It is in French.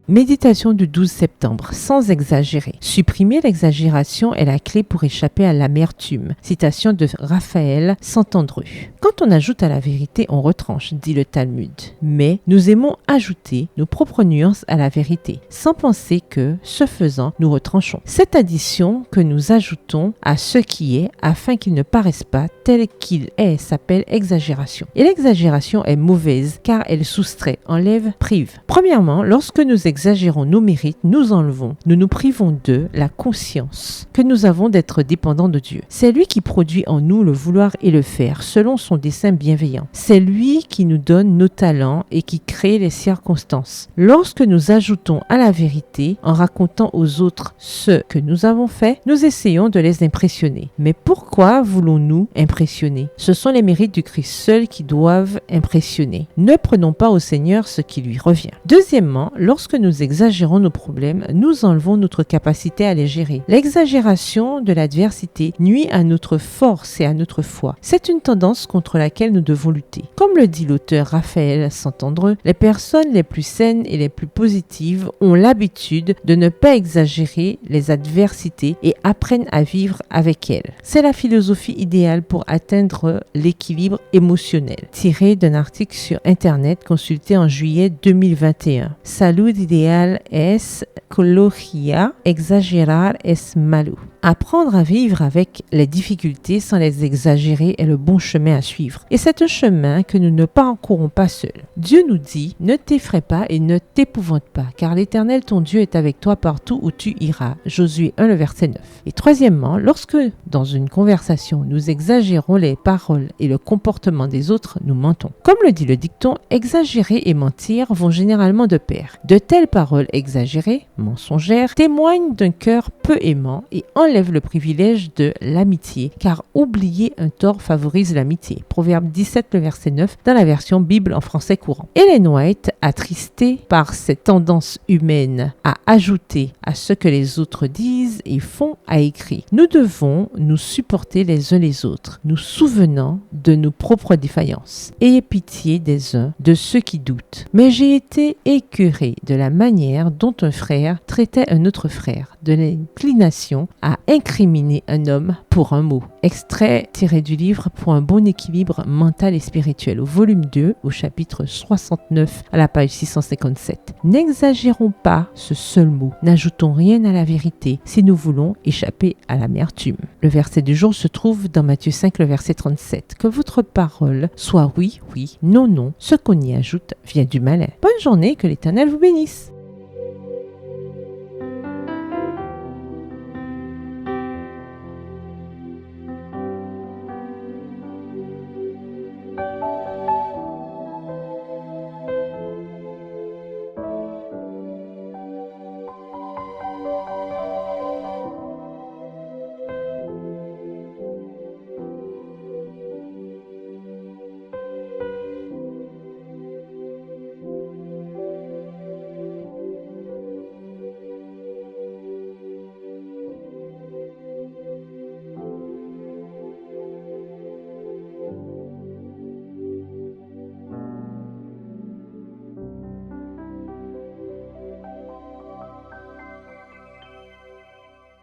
Méditation du 12 septembre, sans exagérer. Supprimer l'exagération est la clé pour échapper à l'amertume. Citation de Raphaël Santandreu. Quand on ajoute à la vérité, on retranche, dit le Talmud. Mais nous aimons ajouter nos propres nuances à la vérité, sans penser que, ce faisant, nous retranchons. Cette addition que nous ajoutons à ce qui est, afin qu'il ne paraisse pas tel qu'il est, s'appelle exagération. Et l'exagération est mauvaise, car elle soustrait, enlève, prive. Premièrement, lorsque nous exagérons nos mérites, nous nous privons de la conscience que nous avons d'être dépendants de Dieu. C'est lui qui produit en nous le vouloir et le faire, selon son dessein bienveillant. C'est lui qui nous donne nos talents et qui crée les circonstances. Lorsque nous ajoutons à la vérité, en racontant aux autres ce que nous avons fait, nous essayons de les impressionner. Mais pourquoi voulons-nous impressionner? Ce sont les mérites du Christ seuls qui doivent impressionner. Ne prenons pas au Seigneur ce qui lui revient. Deuxièmement, lorsque nous exagérons nos problèmes, nous enlevons notre capacité à les gérer. L'exagération de l'adversité nuit à notre force et à notre foi. C'est une tendance contre laquelle nous devons lutter. Comme le dit l'auteur Raphaël Santandreu, les personnes les plus saines et les plus positives ont l'habitude de ne pas exagérer les adversités et apprennent à vivre avec elles. C'est la philosophie idéale pour atteindre l'équilibre émotionnel. Tiré d'un article sur Internet consulté en juillet 2021. Salud ideal es cologia, exagerar es malo. Apprendre à vivre avec les difficultés sans les exagérer est le bon chemin à suivre. Et c'est un chemin que nous ne parcourons pas seuls. Dieu nous dit « Ne t'effraie pas et ne t'épouvante pas, car l'Éternel ton Dieu est avec toi partout où tu iras. » Josué 1, le verset 9. Et troisièmement, lorsque dans une conversation, nous exagérons les paroles et le comportement des autres, nous mentons. Comme le dit le dicton, exagérer et mentir vont généralement de pair. De telles paroles exagérées, mensongères, témoignent d'un cœur peu aimant et enlèvent le privilège de l'amitié, car oublier un tort favorise l'amitié. Proverbe 17, le verset 9, dans la version Bible en français courant. Ellen White, attristée par cette tendance humaine à ajouter à ce que les autres disent et font, a écrit « Nous devons nous supporter les uns les autres, nous souvenant de nos propres défaillances. Ayez pitié des uns, de ceux qui doutent. Mais j'ai été écœuré de la manière dont un frère traitait un autre frère, de l'inclination à incriminer un homme pour un mot. » Extrait tiré du livre Pour un bon équilibre mental et spirituel, au volume 2, au chapitre 69, à la page 657. N'exagérons pas ce seul mot, n'ajoutons rien à la vérité si nous voulons échapper à l'amertume. Le verset du jour se trouve dans Matthieu 5, le verset 37. Que votre parole soit oui, oui, non, non. Ce qu'on y ajoute vient du malin. Bonne journée, que l'Éternel vous bénisse.